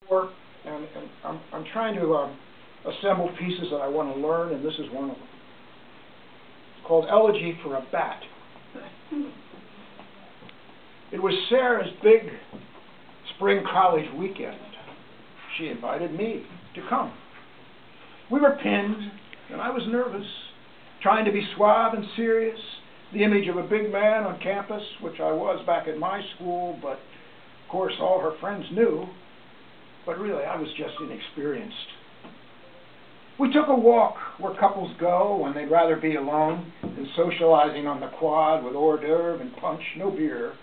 work, and I'm trying to assemble pieces that I want to learn, and this is one of them. It's called Eulogy for a Bat. It was Sarah's big spring college weekend. She invited me to come. We were pinned, and I was nervous, trying to be suave and serious, the image of a big man on campus, which I was back at my school, but of course all her friends knew. But really, I was just inexperienced. We took a walk where couples go when they'd rather be alone, and socializing on the quad with hors d'oeuvre and punch, no beer.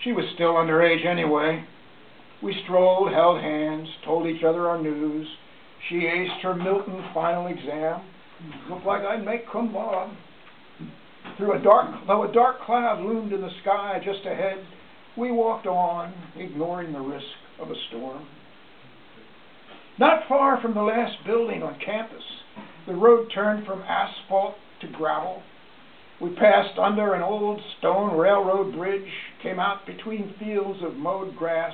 She was still underage anyway. We strolled, held hands, told each other our news. She aced her Milton final exam. Looked like I'd make cum laude. Though a dark cloud loomed in the sky just ahead, we walked on, ignoring the risk of a storm. Not far from the last building on campus, the road turned from asphalt to gravel. We passed under an old stone railroad bridge, came out between fields of mowed grass.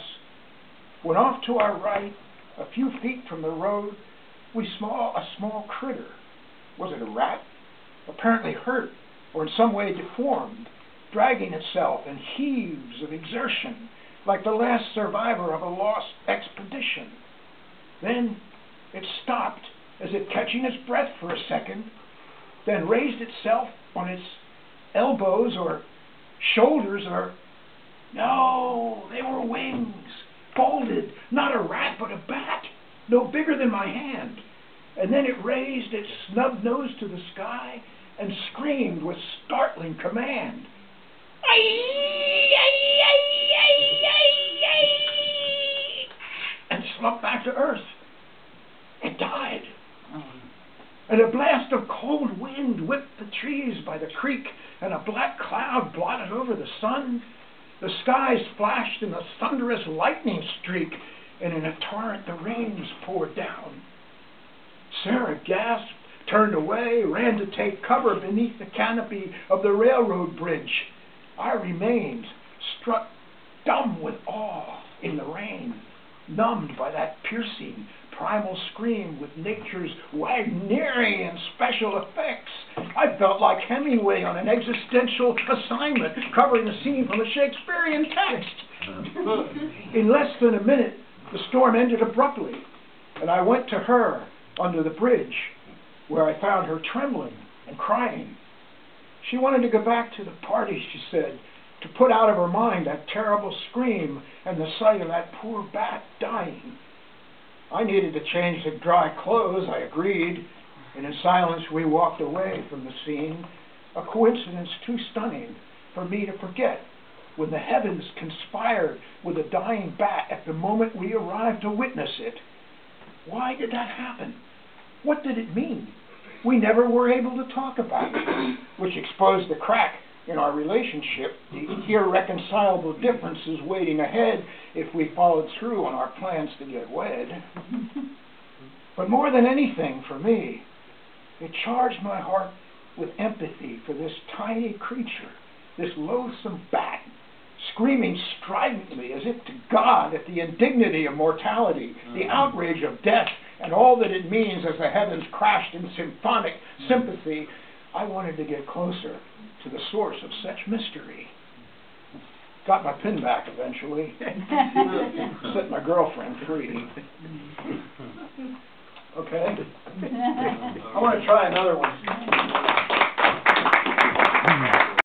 When off to our right, a few feet from the road, we saw a small critter. Was it a rat? Apparently hurt, or in some way deformed, dragging itself in heaves of exertion, like the last survivor of a lost expedition. Then it stopped, as if catching its breath for a second, then raised itself on its elbows or shoulders or... No, they were wings, folded, not a rat but a bat, no bigger than my hand. And then it raised its snub nose to the sky and screamed with startling command. And slumped back to earth. It died. And a blast of cold wind whipped the trees by the creek, and a black cloud blotted over the sun. The skies flashed in a thunderous lightning streak, and in a torrent the rains poured down. Sarah gasped, turned away, ran to take cover beneath the canopy of the railroad bridge. I remained, struck dumb with awe in the rain, numbed by that piercing, primal scream with nature's Wagnerian special effects. I felt like Hemingway on an existential assignment, covering a scene from a Shakespearean text. In less than a minute, the storm ended abruptly, and I went to her under the bridge, where I found her trembling and crying. She wanted to go back to the party, she said, to put out of her mind that terrible scream and the sight of that poor bat dying. I needed to change to dry clothes, I agreed, and in silence we walked away from the scene, a coincidence too stunning for me to forget, when the heavens conspired with a dying bat at the moment we arrived to witness it. Why did that happen? What did it mean? We never were able to talk about it, which exposed the crack in our relationship, the irreconcilable differences waiting ahead if we followed through on our plans to get wed. But more than anything for me, it charged my heart with empathy for this tiny creature, this loathsome bat, screaming stridently as if to God at the indignity of mortality, the outrage of death, and all that it means as the heavens crashed in symphonic sympathy. I wanted to get closer to the source of such mystery. Got my pin back eventually. Set my girlfriend free. Okay? I want to try another one.